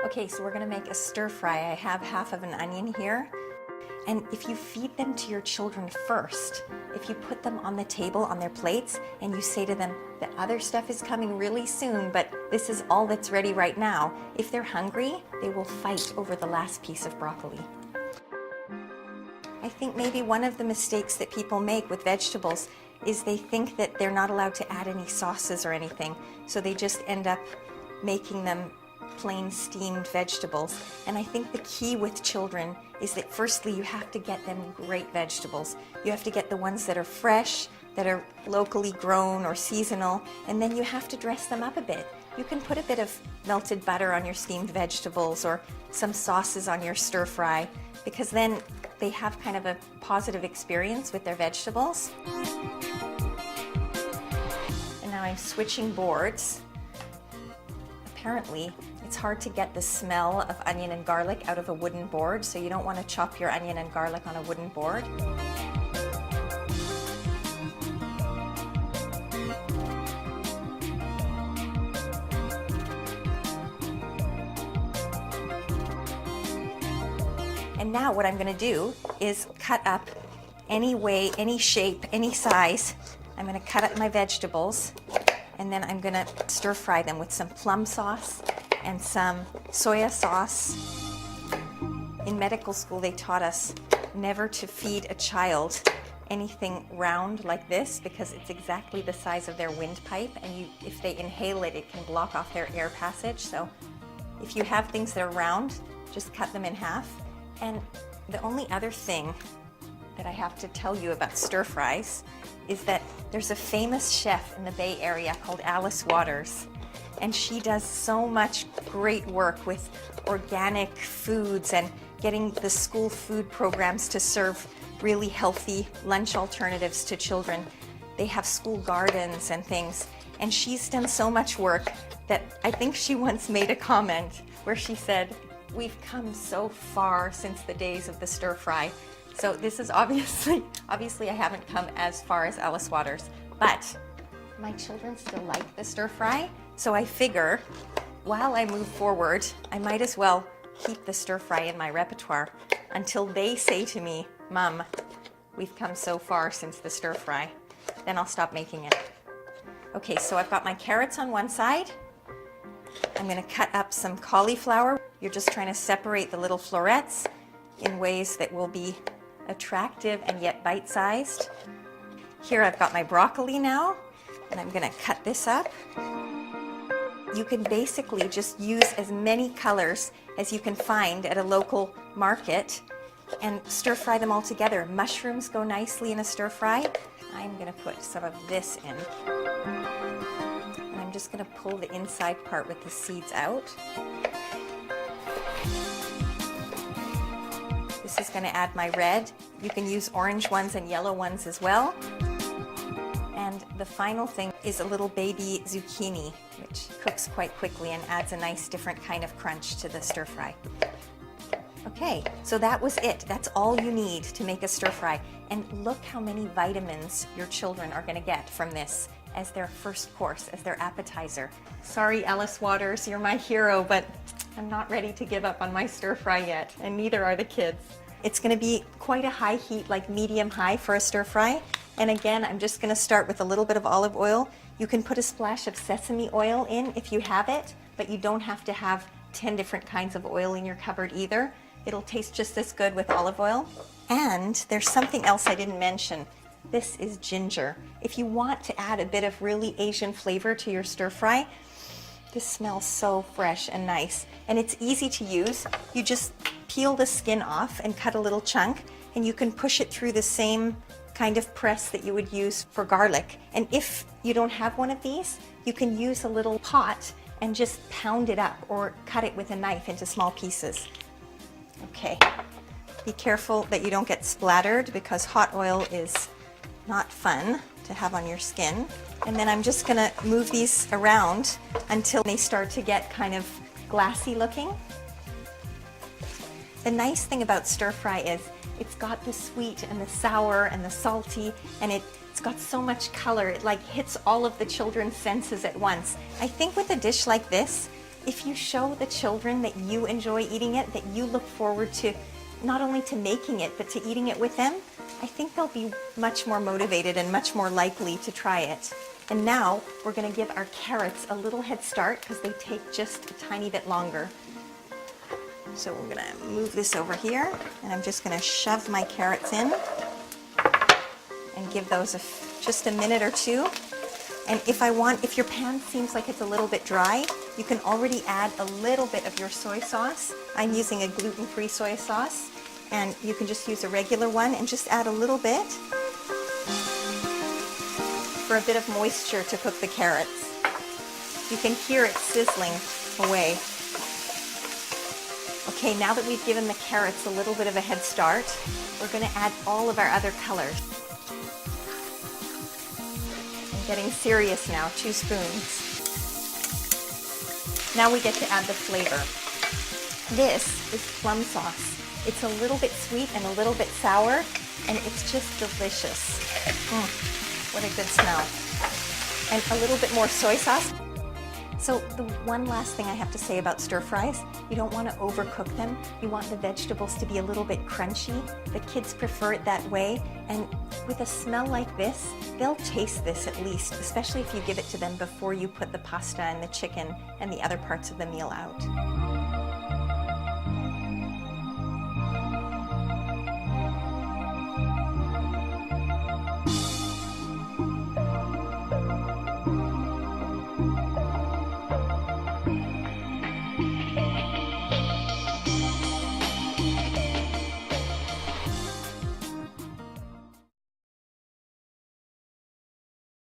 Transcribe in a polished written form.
Okay, so we're gonna make a stir fry. I have half of an onion here. And if you feed them to your children first, if you put them on the table on their plates and you say to them, the other stuff is coming really soon, but this is all that's ready right now, if they're hungry, they will fight over the last piece of broccoli. I think maybe one of the mistakes that people make with vegetables is they think that they're not allowed to add any sauces or anything, so they just end up making them plain steamed vegetables. And I think the key with children is that firstly you have to get them great vegetables. You have to get the ones that are fresh, that are locally grown or seasonal, and then you have to dress them up a bit. You can put a bit of melted butter on your steamed vegetables or some sauces on your stir fry, because then they have kind of a positive experience with their vegetables. And now I'm switching boards. Apparently, it's hard to get the smell of onion and garlic out of a wooden board, so you don't want to chop your onion and garlic on a wooden board. And now what I'm going to do is cut up any way, any shape, any size. I'm going to cut up my vegetables, and then I'm going to stir fry them with some plum sauce and some soya sauce. In medical school, they taught us never to feed a child anything round like this because it's exactly the size of their windpipe, and if they inhale it, it can block off their air passage. So if you have things that are round, just cut them in half. And the only other thing that I have to tell you about stir fries is that there's a famous chef in the Bay Area called Alice Waters, and she does so much great work with organic foods and getting the school food programs to serve really healthy lunch alternatives to children. They have school gardens and things, and she's done so much work that I think she once made a comment where she said, "We've come so far since the days of the stir fry." So this is obviously I haven't come as far as Alice Waters, but my children still like the stir fry. So I figure while I move forward, I might as well keep the stir fry in my repertoire until they say to me, "Mom, we've come so far since the stir fry." Then I'll stop making it. Okay, so I've got my carrots on one side. I'm going to cut up some cauliflower. You're just trying to separate the little florets in ways that will be attractive and yet bite-sized. Here I've got my broccoli now, and I'm going to cut this up. You can basically just use as many colors as you can find at a local market and stir fry them all together. Mushrooms go nicely in a stir fry. I'm going to put some of this in. And I'm just going to pull the inside part with the seeds out. This is going to add my red. You can use orange ones and yellow ones as well. And the final thing is a little baby zucchini, which cooks quite quickly and adds a nice different kind of crunch to the stir fry. Okay, so that was it. That's all you need to make a stir fry. And look how many vitamins your children are going to get from this as their first course, as their appetizer. Sorry, Alice Waters, you're my hero, but I'm not ready to give up on my stir fry yet, and neither are the kids. It's going to be quite a high heat, like medium high for a stir fry. And again, I'm just going to start with a little bit of olive oil. You can put a splash of sesame oil in if you have it, but you don't have to have 10 different kinds of oil in your cupboard either. It'll taste just as good with olive oil. And there's something else I didn't mention. This is ginger. If you want to add a bit of really Asian flavor to your stir fry, this smells so fresh and nice. And it's easy to use. You just peel the skin off and cut a little chunk, and you can push it through the same kind of press that you would use for garlic. And if you don't have one of these, you can use a little pot and just pound it up or cut it with a knife into small pieces. Okay, be careful that you don't get splattered because hot oil is not fun to have on your skin. And then I'm just gonna move these around until they start to get kind of glassy looking. The nice thing about stir fry is it's got the sweet and the sour and the salty, and it's got so much color. It like hits all of the children's senses at once. I think with a dish like this, if you show the children that you enjoy eating it, that you look forward to not only to making it, but to eating it with them, I think they'll be much more motivated and much more likely to try it. And now we're going to give our carrots a little head start because they take just a tiny bit longer. So we're going to move this over here, and I'm just going to shove my carrots in and give those just a minute or two. And if your pan seems like it's a little bit dry, you can already add a little bit of your soy sauce. I'm using a gluten-free soy sauce, and you can just use a regular one and just add a little bit for a bit of moisture to cook the carrots. You can hear it sizzling away. Okay, now that we've given the carrots a little bit of a head start, we're going to add all of our other colors. Getting serious now, 2 spoons. Now we get to add the flavor. This is plum sauce. It's a little bit sweet and a little bit sour, and it's just delicious. What a good smell. And a little bit more soy sauce. So the one last thing I have to say about stir fries, you don't want to overcook them. You want the vegetables to be a little bit crunchy. The kids prefer it that way. And with a smell like this, they'll taste this at least, especially if you give it to them before you put the pasta and the chicken and the other parts of the meal out.